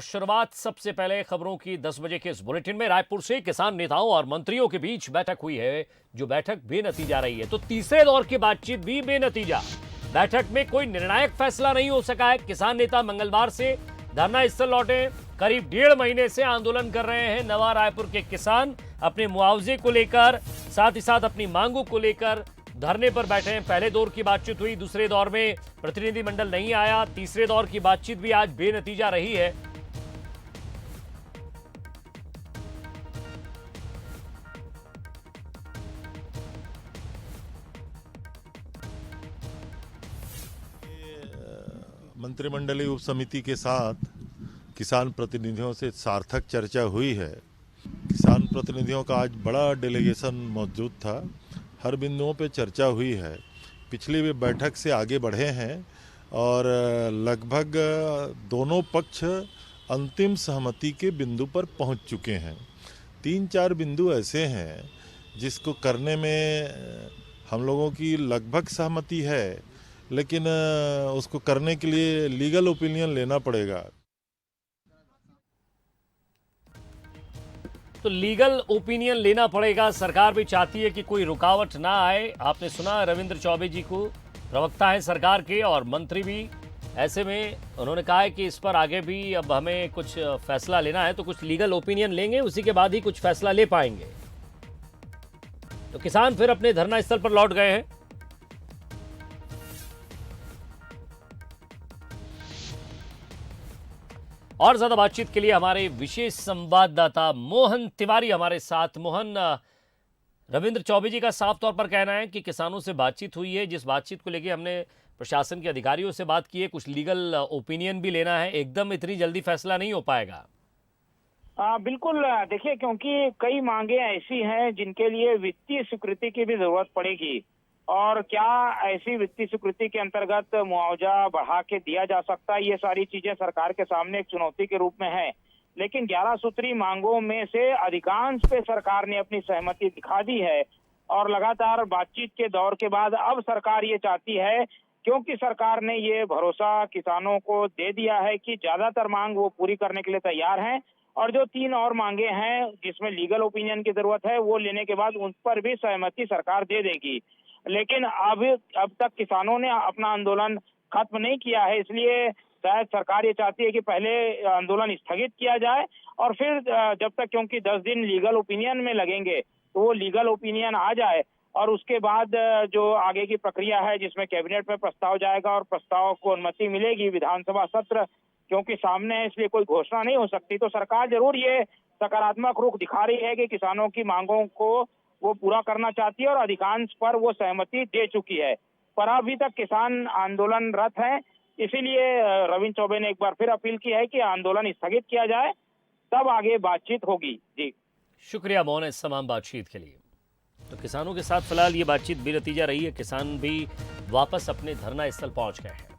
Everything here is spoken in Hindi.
और शुरुआत सबसे पहले खबरों की 10 बजे के इस बुलेटिन में। रायपुर से किसान नेताओं और मंत्रियों के बीच बैठक हुई है, जो बैठक बेनतीजा रही है। तो तीसरे दौर की बातचीत भी बेनतीजा। बैठक में कोई निर्णायक फैसला नहीं हो सका है। किसान नेता मंगलवार से धरना स्थल लौटे। करीब 1.5 महीने से आंदोलन कर रहे हैं नवा रायपुर के किसान। अपने मुआवजे को लेकर, साथ ही साथ अपनी मांगों को लेकर धरने पर बैठे हैं। पहले दौर की बातचीत हुई, दूसरे दौर में प्रतिनिधिमंडल नहीं आया। तीसरे दौर की बातचीत भी आज बेनतीजा रही है। मंत्रिमंडलीय उप समिति के साथ किसान प्रतिनिधियों से सार्थक चर्चा हुई है। किसान प्रतिनिधियों का आज बड़ा डेलीगेशन मौजूद था। हर बिंदुओं पे चर्चा हुई है। पिछली भी बैठक से आगे बढ़े हैं और लगभग दोनों पक्ष अंतिम सहमति के बिंदु पर पहुंच चुके हैं। 3-4 बिंदु ऐसे हैं जिसको करने में हम लोगों की लगभग सहमति है, लेकिन उसको करने के लिए लीगल ओपिनियन लेना पड़ेगा। तो लीगल ओपिनियन लेना पड़ेगा। सरकार भी चाहती है कि कोई रुकावट ना आए। आपने सुना रविंद्र चौबे जी को, प्रवक्ता है सरकार के और मंत्री भी। ऐसे में उन्होंने कहा है कि इस पर आगे भी अब हमें कुछ फैसला लेना है, तो कुछ लीगल ओपिनियन लेंगे, उसी के बाद ही कुछ फैसला ले पाएंगे। तो किसान फिर अपने धरना स्थल पर लौट गए हैं। और ज्यादा बातचीत के लिए हमारे विशेष संवाददाता मोहन तिवारी हमारे साथ। मोहन, रविंद्र चौबे जी का साफ तौर पर कहना है कि किसानों से बातचीत हुई है, जिस बातचीत को लेकर हमने प्रशासन के अधिकारियों से बात की है, कुछ लीगल ओपिनियन भी लेना है। एकदम इतनी जल्दी फैसला नहीं हो पाएगा। बिल्कुल। देखिए, क्योंकि कई मांगे ऐसी हैं जिनके लिए वित्तीय स्वीकृति की भी जरूरत पड़ेगी, और क्या ऐसी वित्तीय स्वीकृति के अंतर्गत मुआवजा बढ़ा के दिया जा सकता है, ये सारी चीजें सरकार के सामने एक चुनौती के रूप में है। लेकिन 11 सूत्री मांगों में से अधिकांश पे सरकार ने अपनी सहमति दिखा दी है, और लगातार बातचीत के दौर के बाद अब सरकार ये चाहती है, क्योंकि सरकार ने ये भरोसा किसानों को दे दिया है कि ज्यादातर मांग वो पूरी करने के लिए तैयार हैं, और जो 3 और मांगे हैं जिसमें लीगल ओपिनियन की जरूरत है, वो लेने के बाद उन पर भी सहमति सरकार दे देगी। लेकिन अब तक किसानों ने अपना आंदोलन खत्म नहीं किया है, इसलिए शायद सरकार ये चाहती है कि पहले आंदोलन स्थगित किया जाए, और फिर जब तक, क्योंकि 10 दिन लीगल ओपिनियन में लगेंगे, तो वो लीगल ओपिनियन आ जाए, और उसके बाद जो आगे की प्रक्रिया है जिसमें कैबिनेट में प्रस्ताव जाएगा और प्रस्ताव को अनुमति मिलेगी, विधानसभा सत्र क्योंकि सामने है इसलिए कोई घोषणा नहीं हो सकती। तो सरकार जरूर ये सकारात्मक रुख दिखा रही है कि किसानों की मांगों को वो पूरा करना चाहती है, और अधिकांश पर वो सहमति दे चुकी है। पर अभी तक किसान आंदोलनरत हैं, इसीलिए रविंद्र चौबे ने एक बार फिर अपील की है कि आंदोलन स्थगित किया जाए, तब आगे बातचीत होगी। जी शुक्रिया मोहन इस तमाम बातचीत के लिए। तो किसानों के साथ फिलहाल ये बातचीत बेनतीजा रही है। किसान भी वापस अपने धरना स्थल पहुंच गए हैं।